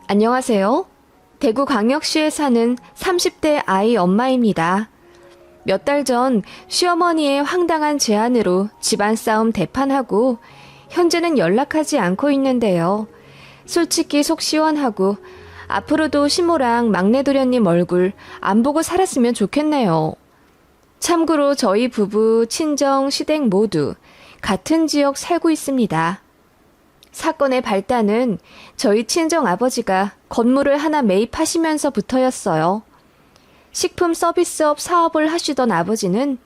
안녕하세요. 대구광역시에 사는 30대 아이 엄마입니다. 몇 달 전 시어머니의 황당한 제안으로 집안 싸움 대판하고 현재는 연락하지 않고 있는데요. 솔직히 속 시원하고 앞으로도 시모랑 막내 도련님 얼굴 안 보고 살았으면 좋겠네요. 참고로 저희 부부, 친정, 시댁 모두 같은 지역 살고 있습니다. 사건의 발단은 저희 친정 아버지가 건물을 하나 매입하시면서부터였어요. 식품 서비스업 사업을 하시던 아버지는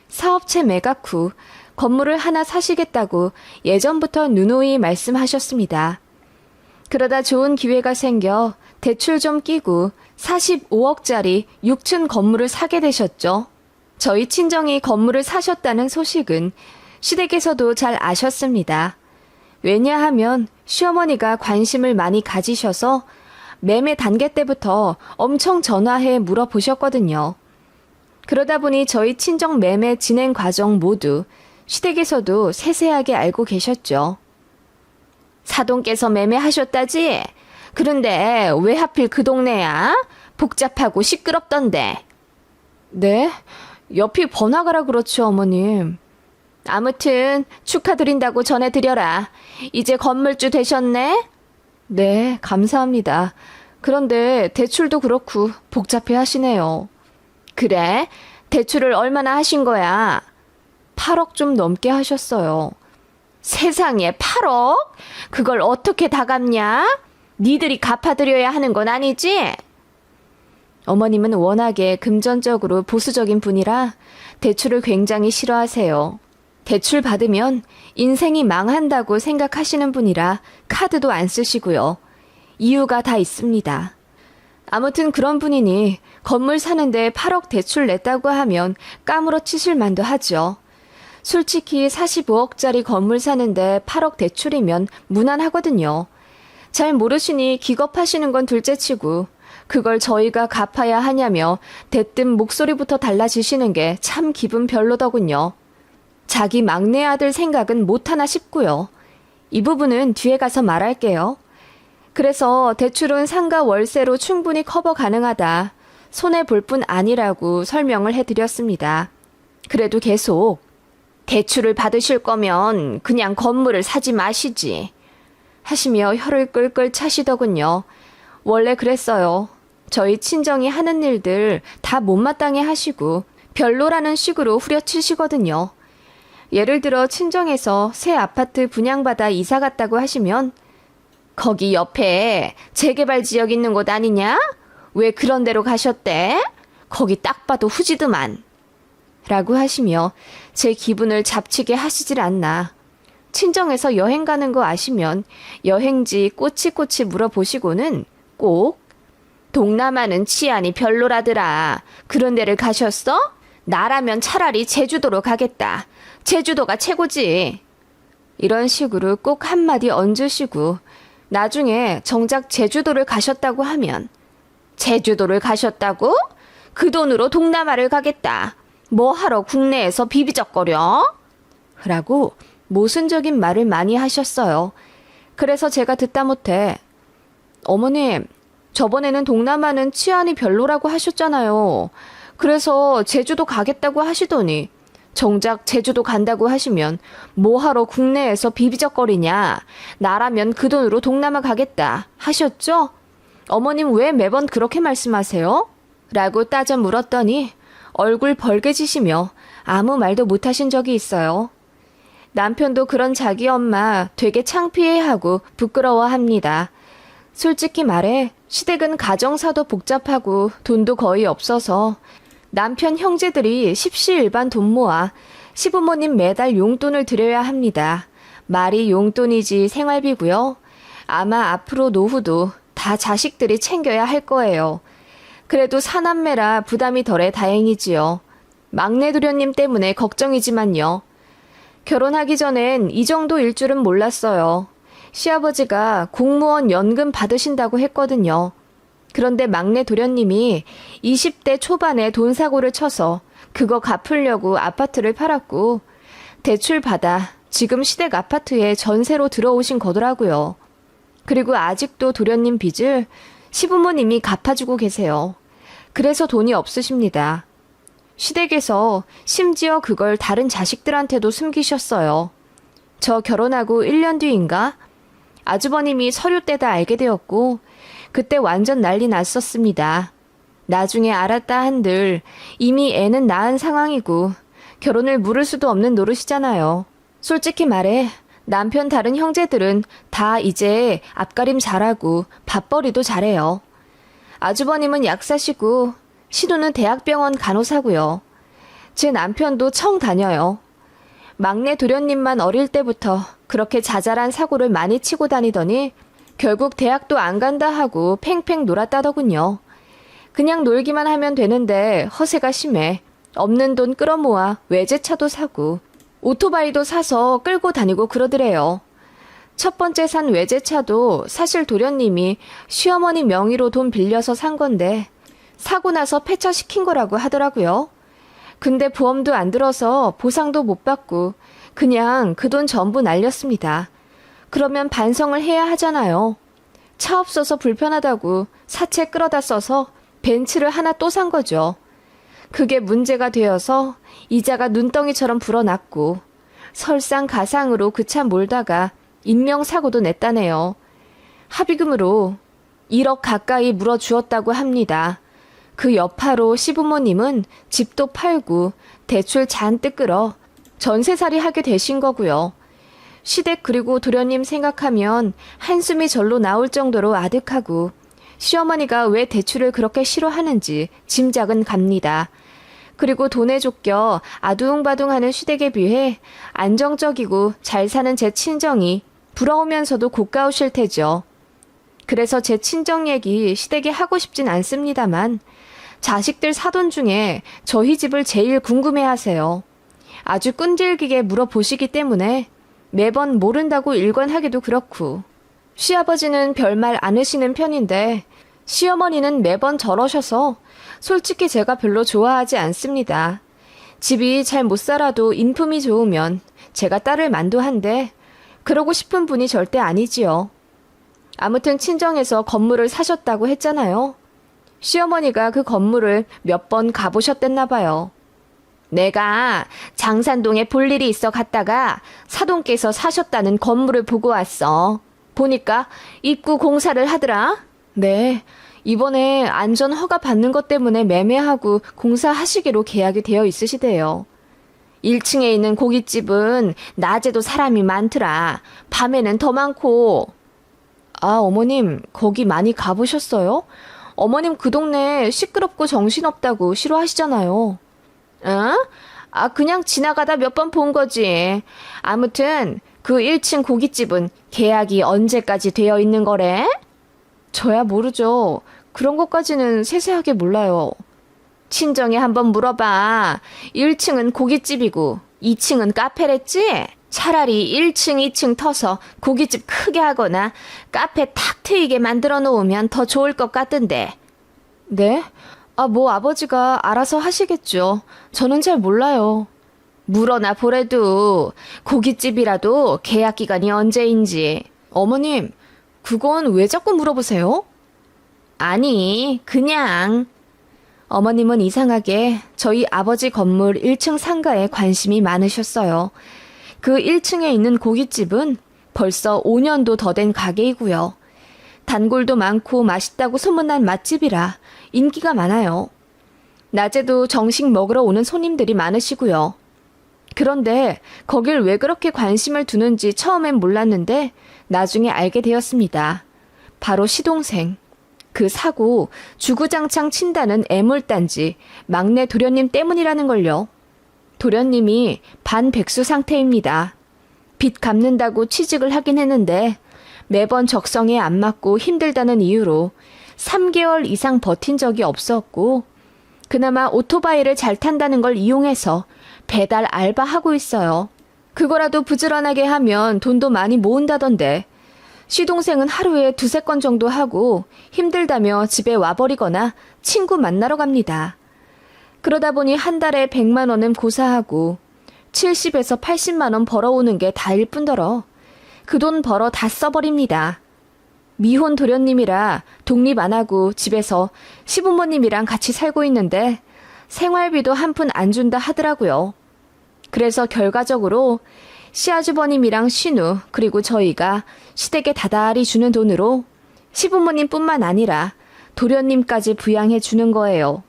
사업체 매각 후 건물을 하나 사시겠다고 예전부터 누누이 말씀하셨습니다. 그러다 좋은 기회가 생겨 대출 좀 끼고 45억짜리 6층 건물을 사게 되셨죠. 저희 친정이 건물을 사셨다는 소식은 시댁에서도 잘 아셨습니다. 왜냐하면 시어머니가 관심을 많이 가지셔서 매매 단계 때부터 엄청 전화해 물어보셨거든요. 그러다 보니 저희 친정 매매 진행 과정 모두 시댁에서도 세세하게 알고 계셨죠. 사돈께서 매매하셨다지? 그런데 왜 하필 그 동네야? 복잡하고 시끄럽던데. 네? 옆이 번화가라 그렇죠, 어머님. 아무튼 축하드린다고 전해드려라. 이제 건물주 되셨네? 네, 감사합니다. 그런데 대출도 그렇고 복잡해 하시네요. 그래? 대출을 얼마나 하신 거야? 8억 좀 넘게 하셨어요. 세상에 8억? 그걸 어떻게 다 갚냐? 니들이 갚아드려야 하는 건 아니지? 어머님은 워낙에 금전적으로 보수적인 분이라 대출을 굉장히 싫어하세요. 대출 받으면 인생이 망한다고 생각하시는 분이라 카드도 안 쓰시고요. 이유가 다 있습니다. 아무튼 그런 분이니 건물 사는데 8억 대출 냈다고 하면 까무러치실 만도 하죠. 솔직히 45억짜리 건물 사는데 8억 대출이면 무난하거든요. 잘 모르시니 기겁하시는 건 둘째치고 그걸 저희가 갚아야 하냐며 대뜸 목소리부터 달라지시는 게 참 기분 별로더군요. 자기 막내 아들 생각은 못하나 싶고요. 이 부분은 뒤에 가서 말할게요. 그래서 대출은 상가 월세로 충분히 커버 가능하다. 손해볼 뿐 아니라고 설명을 해드렸습니다. 그래도 계속 대출을 받으실 거면 그냥 건물을 사지 마시지 하시며 혀를 끌끌 차시더군요. 원래 그랬어요. 저희 친정이 하는 일들 다 못마땅해 하시고 별로라는 식으로 후려치시거든요. 예를 들어 친정에서 새 아파트 분양받아 이사 갔다고 하시면 거기 옆에 재개발 지역 있는 곳 아니냐? 왜 그런 데로 가셨대? 거기 딱 봐도 후지드만. 라고 하시며 제 기분을 잡치게 하시질 않나. 친정에서 여행 가는 거 아시면 여행지 꼬치꼬치 물어보시고는 꼭 동남아는 치안이 별로라더라. 그런 데를 가셨어? 나라면 차라리 제주도로 가겠다. 제주도가 최고지. 이런 식으로 꼭 한마디 얹으시고 나중에 정작 제주도를 가셨다고 하면 제주도를 가셨다고? 그 돈으로 동남아를 가겠다. 뭐 하러 국내에서 비비적거려? 라고 모순적인 말을 많이 하셨어요. 그래서 제가 듣다 못해 어머님, 저번에는 동남아는 치안이 별로라고 하셨잖아요. 그래서 제주도 가겠다고 하시더니 정작 제주도 간다고 하시면 뭐하러 국내에서 비비적거리냐. 나라면 그 돈으로 동남아 가겠다 하셨죠? 어머님 왜 매번 그렇게 말씀하세요? 라고 따져 물었더니 얼굴 벌개지시며 아무 말도 못하신 적이 있어요. 남편도 그런 자기 엄마 되게 창피해하고 부끄러워합니다. 솔직히 말해 시댁은 가정사도 복잡하고 돈도 거의 없어서 남편 형제들이 십시일반 돈 모아 시부모님 매달 용돈을 드려야 합니다. 말이 용돈이지 생활비고요. 아마 앞으로 노후도 다 자식들이 챙겨야 할 거예요. 그래도 사남매라 부담이 덜해 다행이지요. 막내 도련님 때문에 걱정이지만요. 결혼하기 전엔 이 정도일 줄은 몰랐어요. 시아버지가 공무원 연금 받으신다고 했거든요. 그런데 막내 도련님이 20대 초반에 돈 사고를 쳐서 그거 갚으려고 아파트를 팔았고 대출 받아 지금 시댁 아파트에 전세로 들어오신 거더라고요. 그리고 아직도 도련님 빚을 시부모님이 갚아주고 계세요. 그래서 돈이 없으십니다. 시댁에서 심지어 그걸 다른 자식들한테도 숨기셨어요. 저 결혼하고 1년 뒤인가? 아주버님이 서류 때다 알게 되었고 그때 완전 난리 났었습니다. 나중에 알았다 한들 이미 애는 낳은 상황이고 결혼을 물을 수도 없는 노릇이잖아요. 솔직히 말해 남편 다른 형제들은 다 이제 앞가림 잘하고 밥벌이도 잘해요. 아주버님은 약사시고 시누는 대학병원 간호사고요. 제 남편도 청 다녀요. 막내 도련님만 어릴 때부터 그렇게 자잘한 사고를 많이 치고 다니더니 결국 대학도 안 간다 하고 팽팽 놀았다더군요. 그냥 놀기만 하면 되는데 허세가 심해 없는 돈 끌어모아 외제차도 사고 오토바이도 사서 끌고 다니고 그러더래요. 첫 번째 산 외제차도 사실 도련님이 시어머니 명의로 돈 빌려서 산 건데 사고 나서 폐차시킨 거라고 하더라고요. 근데 보험도 안 들어서 보상도 못 받고 그냥 그 돈 전부 날렸습니다. 그러면 반성을 해야 하잖아요. 차 없어서 불편하다고 사채 끌어다 써서 벤츠를 하나 또 산 거죠. 그게 문제가 되어서 이자가 눈덩이처럼 불어났고 설상가상으로 그 차 몰다가 인명사고도 냈다네요. 합의금으로 1억 가까이 물어주었다고 합니다. 그 여파로 시부모님은 집도 팔고 대출 잔뜩 끌어 전세살이 하게 되신 거고요. 시댁 그리고 도련님 생각하면 한숨이 절로 나올 정도로 아득하고 시어머니가 왜 대출을 그렇게 싫어하는지 짐작은 갑니다. 그리고 돈에 쫓겨 아둥바둥하는 시댁에 비해 안정적이고 잘 사는 제 친정이 부러우면서도 고가우실 테죠. 그래서 제 친정 얘기 시댁에 하고 싶진 않습니다만 자식들 사돈 중에 저희 집을 제일 궁금해하세요. 아주 끈질기게 물어보시기 때문에 매번 모른다고 일관하기도 그렇고 시아버지는 별말 안 하시는 편인데 시어머니는 매번 저러셔서 솔직히 제가 별로 좋아하지 않습니다. 집이 잘 못 살아도 인품이 좋으면 제가 딸을 만두한데 그러고 싶은 분이 절대 아니지요. 아무튼 친정에서 건물을 사셨다고 했잖아요. 시어머니가 그 건물을 몇 번 가보셨댔나 봐요. 내가 장산동에 볼 일이 있어 갔다가 사돈께서 사셨다는 건물을 보고 왔어. 보니까 입구 공사를 하더라. 네, 이번에 안전 허가 받는 것 때문에 매매하고 공사하시기로 계약이 되어 있으시대요. 1층에 있는 고깃집은 낮에도 사람이 많더라. 밤에는 더 많고. 아, 어머님, 거기 많이 가보셨어요? 어머님 그 동네 시끄럽고 정신없다고 싫어하시잖아요. 응? 아, 그냥 지나가다 몇 번 본 거지. 아무튼 그 1층 고깃집은 계약이 언제까지 되어 있는 거래? 저야 모르죠. 그런 것까지는 세세하게 몰라요. 친정에 한번 물어봐. 1층은 고깃집이고 2층은 카페랬지? 차라리 1층, 2층 터서 고깃집 크게 하거나 카페 탁 트이게 만들어 놓으면 더 좋을 것 같던데. 네? 아, 뭐 아버지가 알아서 하시겠죠. 저는 잘 몰라요. 물어나 보래도 고깃집이라도 계약 기간이 언제인지. 어머님, 그건 왜 자꾸 물어보세요? 아니, 그냥. 어머님은 이상하게 저희 아버지 건물 1층 상가에 관심이 많으셨어요. 그 1층에 있는 고깃집은 벌써 5년도 더 된 가게이고요. 단골도 많고 맛있다고 소문난 맛집이라 인기가 많아요. 낮에도 정식 먹으러 오는 손님들이 많으시고요. 그런데 거길 왜 그렇게 관심을 두는지 처음엔 몰랐는데 나중에 알게 되었습니다. 바로 시동생. 그 사고 주구장창 친다는 애물단지 막내 도련님 때문이라는 걸요. 도련님이 반백수 상태입니다. 빚 갚는다고 취직을 하긴 했는데 매번 적성에 안 맞고 힘들다는 이유로 3개월 이상 버틴 적이 없었고 그나마 오토바이를 잘 탄다는 걸 이용해서 배달 알바하고 있어요. 그거라도 부지런하게 하면 돈도 많이 모은다던데 시동생은 하루에 2-3건 정도 하고 힘들다며 집에 와버리거나 친구 만나러 갑니다. 그러다 보니 한 달에 100만 원은 고사하고 70에서 80만 원 벌어오는 게 다일 뿐더러 그 돈 벌어 다 써버립니다. 미혼 도련님이라 독립 안 하고 집에서 시부모님이랑 같이 살고 있는데 생활비도 한 푼 안 준다 하더라고요. 그래서 결과적으로 시아주버님이랑 신우 그리고 저희가 시댁에 다달이 주는 돈으로 시부모님뿐만 아니라 도련님까지 부양해 주는 거예요.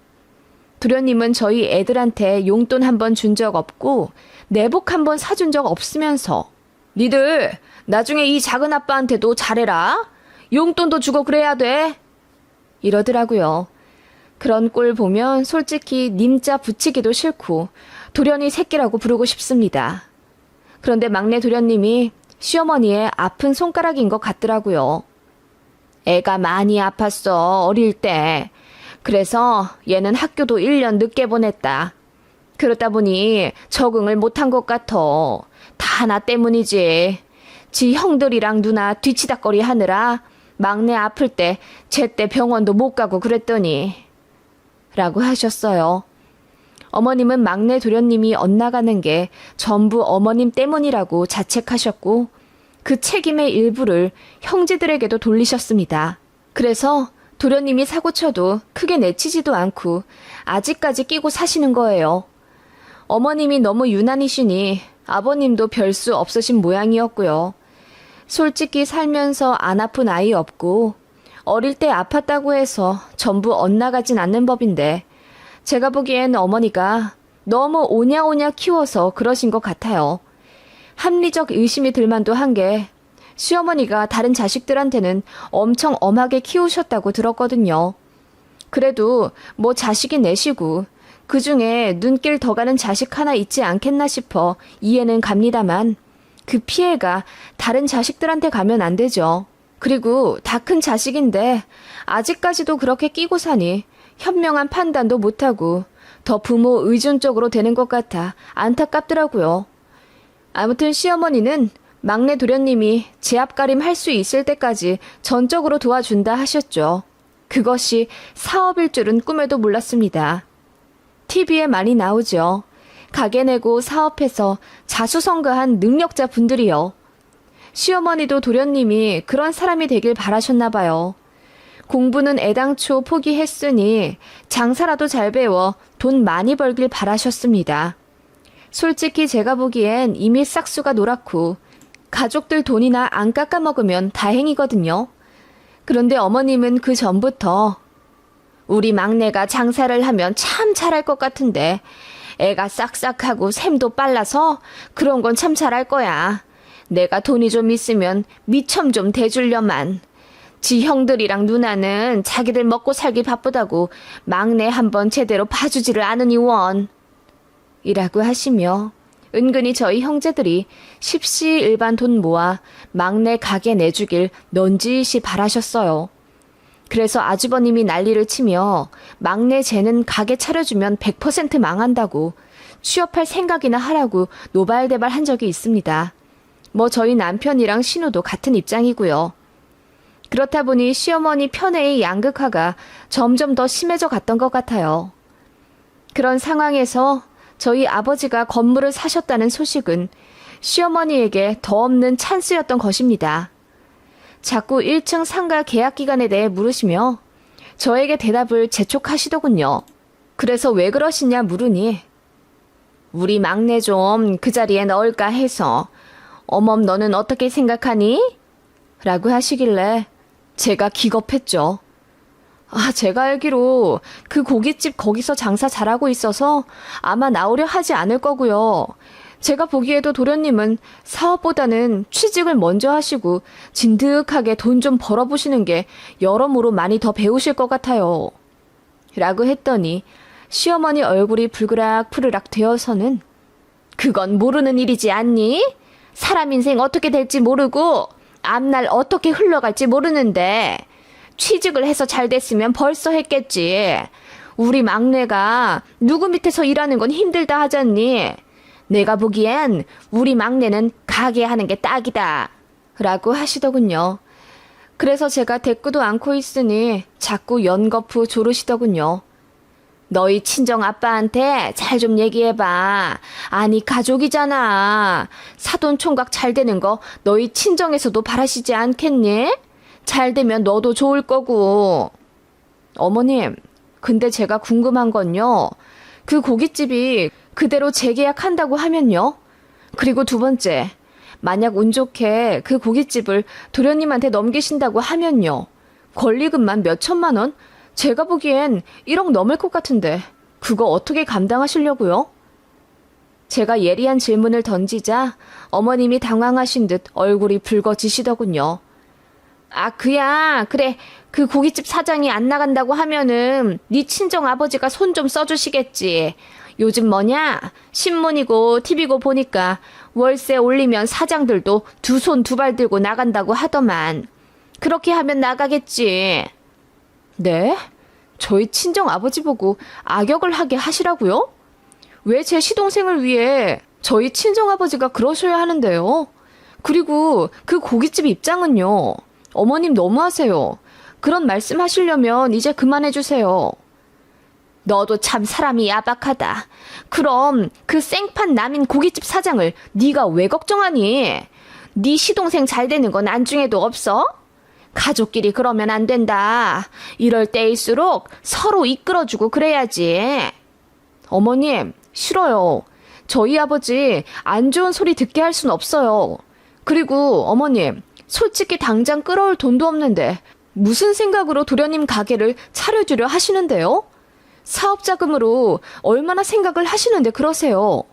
도련님은 저희 애들한테 용돈 한 번 준 적 없고 내복 한 번 사준 적 없으면서 니들 나중에 이 작은 아빠한테도 잘해라. 용돈도 주고 그래야 돼. 이러더라고요. 그런 꼴 보면 솔직히 님자 붙이기도 싫고 도련이 새끼라고 부르고 싶습니다. 그런데 막내 도련님이 시어머니의 아픈 손가락인 것 같더라고요. 애가 많이 아팠어, 어릴 때. 그래서 얘는 학교도 1년 늦게 보냈다. 그러다 보니 적응을 못한 것 같아. 다 나 때문이지. 지 형들이랑 누나 뒤치다꺼리 하느라 막내 아플 때 제때 병원도 못 가고 그랬더니 라고 하셨어요. 어머님은 막내 도련님이 엇나가는 게 전부 어머님 때문이라고 자책하셨고 그 책임의 일부를 형제들에게도 돌리셨습니다. 그래서 도련님이 사고쳐도 크게 내치지도 않고 아직까지 끼고 사시는 거예요. 어머님이 너무 유난이시니 아버님도 별 수 없으신 모양이었고요. 솔직히 살면서 안 아픈 아이 없고 어릴 때 아팠다고 해서 전부 엇나가진 않는 법인데 제가 보기엔 어머니가 너무 오냐오냐 키워서 그러신 것 같아요. 합리적 의심이 들 만도 한 게 시어머니가 다른 자식들한테는 엄청 엄하게 키우셨다고 들었거든요. 그래도 뭐 자식이 내시고 그중에 눈길 더 가는 자식 하나 있지 않겠나 싶어 이해는 갑니다만 그 피해가 다른 자식들한테 가면 안 되죠. 그리고 다 큰 자식인데 아직까지도 그렇게 끼고 사니 현명한 판단도 못하고 더 부모 의존 쪽으로 되는 것 같아 안타깝더라고요. 아무튼 시어머니는 막내 도련님이 제압가림 할 수 있을 때까지 전적으로 도와준다 하셨죠. 그것이 사업일 줄은 꿈에도 몰랐습니다. TV에 많이 나오죠. 가게 내고 사업해서 자수성가한 능력자 분들이요. 시어머니도 도련님이 그런 사람이 되길 바라셨나 봐요. 공부는 애당초 포기했으니 장사라도 잘 배워 돈 많이 벌길 바라셨습니다. 솔직히 제가 보기엔 이미 싹수가 노랗고 가족들 돈이나 안 깎아먹으면 다행이거든요. 그런데 어머님은 그 전부터 우리 막내가 장사를 하면 참 잘할 것 같은데 애가 싹싹하고 샘도 빨라서 그런 건 참 잘할 거야. 내가 돈이 좀 있으면 미첨 좀 대주려만. 지 형들이랑 누나는 자기들 먹고 살기 바쁘다고 막내 한번 제대로 봐주지를 않으니 원. 이라고 하시며 은근히 저희 형제들이 십시일반 돈 모아 막내 가게 내주길 넌지시 바라셨어요. 그래서 아주버님이 난리를 치며 막내 쟤는 가게 차려주면 100% 망한다고 취업할 생각이나 하라고 노발대발 한 적이 있습니다. 뭐 저희 남편이랑 신우도 같은 입장이고요. 그렇다 보니 시어머니 편애의 양극화가 점점 더 심해져 갔던 것 같아요. 그런 상황에서 저희 아버지가 건물을 사셨다는 소식은 시어머니에게 더 없는 찬스였던 것입니다. 자꾸 1층 상가 계약 기간에 대해 물으시며 저에게 대답을 재촉하시더군요. 그래서 왜 그러시냐 물으니 우리 막내 좀 그 자리에 넣을까 해서 어멈 너는 어떻게 생각하니? 라고 하시길래 제가 기겁했죠. 제가 알기로 그 고깃집 거기서 장사 잘하고 있어서 아마 나오려 하지 않을 거고요. 제가 보기에도 도련님은 사업보다는 취직을 먼저 하시고 진득하게 돈 좀 벌어보시는 게 여러모로 많이 더 배우실 것 같아요. 라고 했더니 시어머니 얼굴이 불그락 푸르락 되어서는 그건 모르는 일이지 않니? 사람 인생 어떻게 될지 모르고 앞날 어떻게 흘러갈지 모르는데 취직을 해서 잘 됐으면 벌써 했겠지. 우리 막내가 누구 밑에서 일하는 건 힘들다 하잖니. 내가 보기엔 우리 막내는 가게 하는 게 딱이다. 라고 하시더군요. 그래서 제가 대꾸도 않고 있으니 자꾸 연거푸 조르시더군요. 너희 친정 아빠한테 잘 좀 얘기해봐. 아니 가족이잖아. 사돈 총각 잘 되는 거 너희 친정에서도 바라시지 않겠니? 잘 되면 너도 좋을 거고. 어머님, 근데 제가 궁금한 건요. 그 고깃집이 그대로 재계약한다고 하면요. 그리고 두 번째, 만약 운 좋게 그 고깃집을 도련님한테 넘기신다고 하면요. 권리금만 몇 천만 원? 제가 보기엔 1억 넘을 것 같은데 그거 어떻게 감당하시려고요? 제가 예리한 질문을 던지자 어머님이 당황하신 듯 얼굴이 붉어지시더군요. 아, 그래. 그 고깃집 사장이 안 나간다고 하면은 네 친정 아버지가 손 좀 써주시겠지. 요즘 뭐냐? 신문이고 TV고 보니까 월세 올리면 사장들도 두 손 두 발 들고 나간다고 하더만. 그렇게 하면 나가겠지. 네? 저희 친정 아버지 보고 악역을 하게 하시라고요? 왜 제 시동생을 위해 저희 친정 아버지가 그러셔야 하는데요? 그리고 그 고깃집 입장은요. 어머님 너무하세요. 그런 말씀 하시려면 이제 그만해주세요. 너도 참 사람이 야박하다. 그럼 그 생판 남인 고깃집 사장을 네가 왜 걱정하니? 네 시동생 잘 되는 건 안중에도 없어? 가족끼리 그러면 안 된다. 이럴 때일수록 서로 이끌어주고 그래야지. 어머님, 싫어요. 저희 아버지 안 좋은 소리 듣게 할 순 없어요. 그리고 어머님, 솔직히 당장 끌어올 돈도 없는데 무슨 생각으로 도련님 가게를 차려주려 하시는데요? 사업 자금으로 얼마나 생각을 하시는데 그러세요?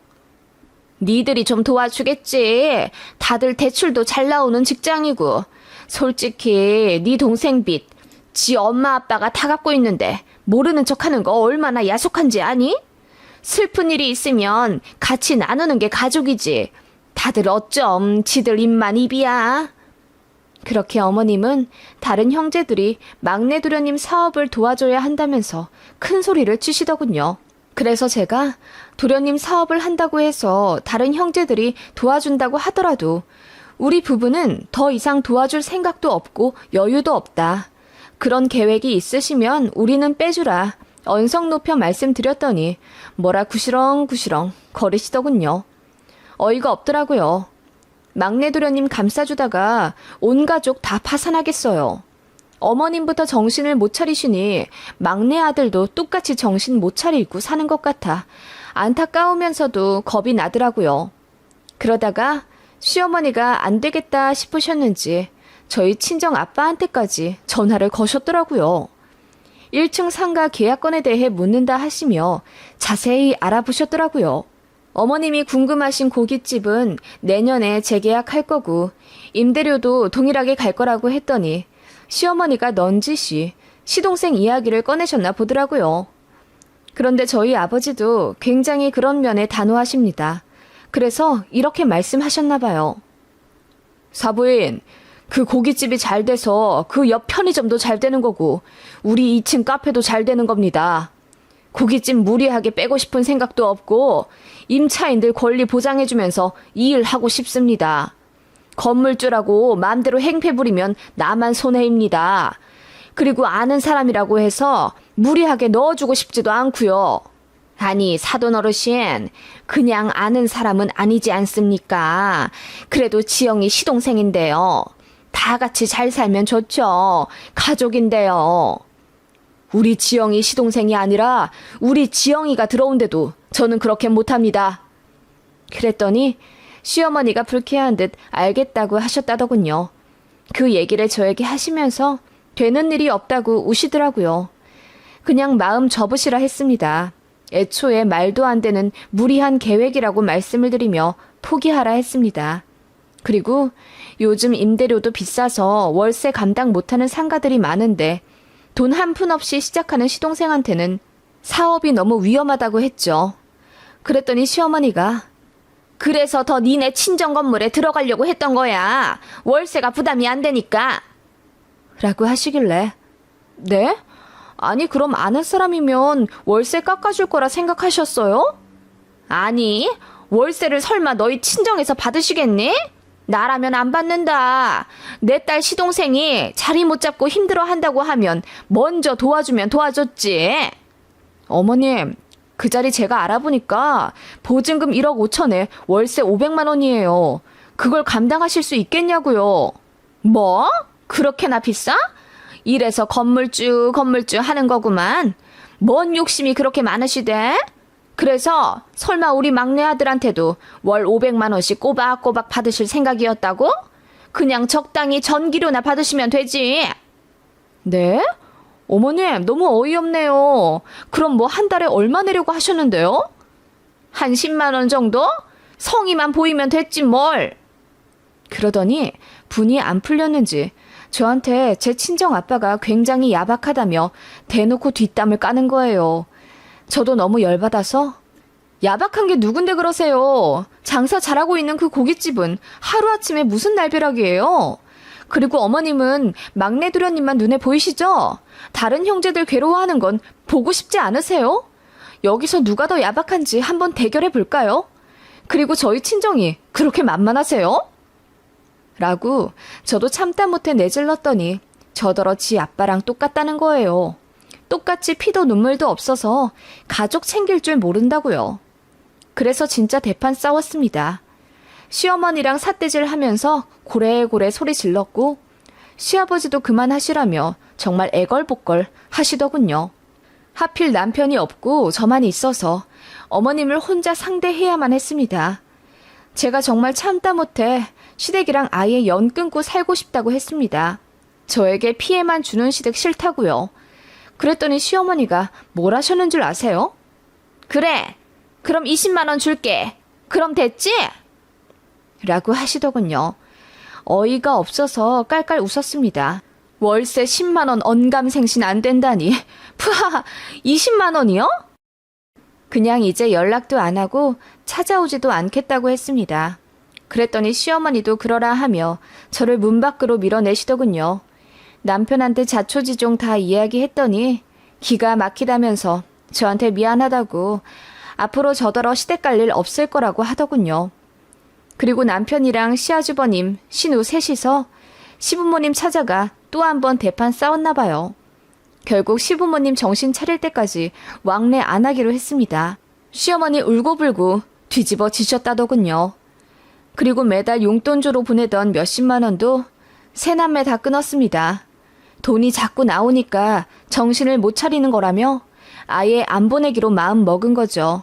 니들이 좀 도와주겠지. 다들 대출도 잘 나오는 직장이고. 솔직히 네 동생 빚, 지 엄마 아빠가 다 갖고 있는데 모르는 척하는 거 얼마나 야속한지 아니? 슬픈 일이 있으면 같이 나누는 게 가족이지. 다들 어쩜 지들 입만 입이야. 그렇게 어머님은 다른 형제들이 막내 도련님 사업을 도와줘야 한다면서 큰 소리를 치시더군요. 그래서 제가 도련님 사업을 한다고 해서 다른 형제들이 도와준다고 하더라도 우리 부부는 더 이상 도와줄 생각도 없고 여유도 없다. 그런 계획이 있으시면 우리는 빼주라. 언성 높여 말씀드렸더니 뭐라 구시렁구시렁 거리시더군요. 어이가 없더라고요. 막내 도련님 감싸주다가 온 가족 다 파산하겠어요. 어머님부터 정신을 못 차리시니 막내 아들도 똑같이 정신 못 차리고 사는 것 같아 안타까우면서도 겁이 나더라고요. 그러다가 시어머니가 안 되겠다 싶으셨는지 저희 친정 아빠한테까지 전화를 거셨더라고요. 1층 상가 계약건에 대해 묻는다 하시며 자세히 알아보셨더라고요. 어머님이 궁금하신 고깃집은 내년에 재계약할 거고 임대료도 동일하게 갈 거라고 했더니 시어머니가 넌지시 시동생 이야기를 꺼내셨나 보더라고요. 그런데 저희 아버지도 굉장히 그런 면에 단호하십니다. 그래서 이렇게 말씀하셨나 봐요. 사부인, 그 고깃집이 잘 돼서 그 옆 편의점도 잘 되는 거고 우리 2층 카페도 잘 되는 겁니다. 고깃집 무리하게 빼고 싶은 생각도 없고 임차인들 권리 보장해주면서 이 일 하고 싶습니다. 건물주라고 마음대로 행패 부리면 나만 손해입니다. 그리고 아는 사람이라고 해서 무리하게 넣어주고 싶지도 않고요. 아니 사돈 어르신, 그냥 아는 사람은 아니지 않습니까? 그래도 지영이 시동생인데요. 다 같이 잘 살면 좋죠. 가족인데요. 우리 지영이 시동생이 아니라 우리 지영이가 들어온데도 저는 그렇게 못합니다. 그랬더니 시어머니가 불쾌한 듯 알겠다고 하셨다더군요. 그 얘기를 저에게 하시면서 되는 일이 없다고 우시더라고요. 그냥 마음 접으시라 했습니다. 애초에 말도 안 되는 무리한 계획이라고 말씀을 드리며 포기하라 했습니다. 그리고 요즘 임대료도 비싸서 월세 감당 못하는 상가들이 많은데 돈 한 푼 없이 시작하는 시동생한테는 사업이 너무 위험하다고 했죠. 그랬더니 시어머니가 그래서 더 니네 친정 건물에 들어가려고 했던 거야. 월세가 부담이 안 되니까. 라고 하시길래 네? 아니 그럼 아는 사람이면 월세 깎아줄 거라 생각하셨어요? 아니 월세를 설마 너희 친정에서 받으시겠니? 나라면 안 받는다. 내 딸 시동생이 자리 못 잡고 힘들어 한다고 하면 먼저 도와주면 도와줬지. 어머님, 그 자리 제가 알아보니까 보증금 1억 5천에 월세 500만 원이에요. 그걸 감당하실 수 있겠냐고요. 뭐? 그렇게나 비싸? 이래서 건물주 하는 거구만. 뭔 욕심이 그렇게 많으시대? 그래서 설마 우리 막내 아들한테도 월 500만 원씩 꼬박꼬박 받으실 생각이었다고? 그냥 적당히 전기료나 받으시면 되지. 네? 어머님, 너무 어이없네요. 그럼 뭐 한 달에 얼마 내려고 하셨는데요? 한 10만 원 정도? 성의만 보이면 됐지 뭘. 그러더니 분이 안 풀렸는지 저한테 제 친정 아빠가 굉장히 야박하다며 대놓고 뒷담을 까는 거예요. 저도 너무 열받아서 야박한 게 누군데 그러세요. 장사 잘하고 있는 그 고깃집은 하루아침에 무슨 날벼락이에요. 그리고 어머님은 막내 도련님만 눈에 보이시죠? 다른 형제들 괴로워하는 건 보고 싶지 않으세요? 여기서 누가 더 야박한지 한번 대결해 볼까요? 그리고 저희 친정이 그렇게 만만하세요? 라고 저도 참다 못해 내질렀더니 저더러 지 아빠랑 똑같다는 거예요. 똑같이 피도 눈물도 없어서 가족 챙길 줄 모른다고요. 그래서 진짜 대판 싸웠습니다. 시어머니랑 삿대질 하면서 고래고래 소리 질렀고 시아버지도 그만하시라며 정말 애걸복걸 하시더군요. 하필 남편이 없고 저만 있어서 어머님을 혼자 상대해야만 했습니다. 제가 정말 참다 못해 시댁이랑 아예 연 끊고 살고 싶다고 했습니다. 저에게 피해만 주는 시댁 싫다고요. 그랬더니 시어머니가 뭘 하셨는 줄 아세요? 그래, 그럼 20만 원 줄게. 그럼 됐지? 라고 하시더군요. 어이가 없어서 깔깔 웃었습니다. 월세 10만 원 언감생신 안 된다니. 푸하, 20만 원이요? 그냥 이제 연락도 안 하고 찾아오지도 않겠다고 했습니다. 그랬더니 시어머니도 그러라 하며 저를 문 밖으로 밀어내시더군요. 남편한테 자초지종 다 이야기했더니 기가 막히다면서 저한테 미안하다고 앞으로 저더러 시댁 갈 일 없을 거라고 하더군요. 그리고 남편이랑 시아주버님, 신우 셋이서 시부모님 찾아가 또 한 번 대판 싸웠나 봐요. 결국 시부모님 정신 차릴 때까지 왕래 안 하기로 했습니다. 시어머니 울고불고 뒤집어 지셨다더군요. 그리고 매달 용돈주로 보내던 몇십만 원도 새 남매 다 끊었습니다. 돈이 자꾸 나오니까 정신을 못 차리는 거라며 아예 안 보내기로 마음 먹은 거죠.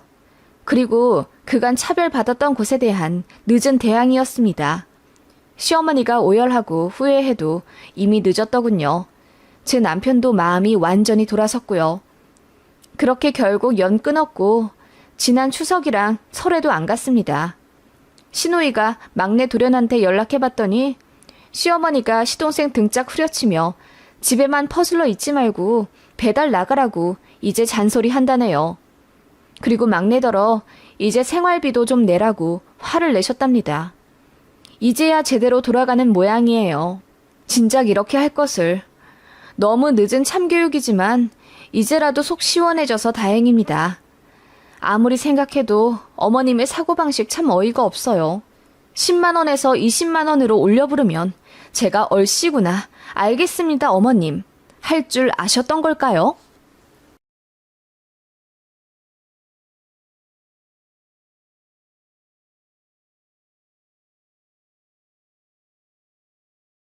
그리고 그간 차별받았던 곳에 대한 늦은 대항이었습니다. 시어머니가 오열하고 후회해도 이미 늦었더군요. 제 남편도 마음이 완전히 돌아섰고요. 그렇게 결국 연 끊었고 지난 추석이랑 설에도 안 갔습니다. 시누이가 막내 도련한테 연락해봤더니 시어머니가 시동생 등짝 후려치며 집에만 퍼질러 있지 말고 배달 나가라고 이제 잔소리 한다네요. 그리고 막내더러 이제 생활비도 좀 내라고 화를 내셨답니다. 이제야 제대로 돌아가는 모양이에요. 진작 이렇게 할 것을. 너무 늦은 참교육이지만 이제라도 속 시원해져서 다행입니다. 아무리 생각해도 어머님의 사고방식 참 어이가 없어요. 10만 원에서 20만 원으로 올려 부르면 제가 얼씨구나 알겠습니다 어머님 할 줄 아셨던 걸까요?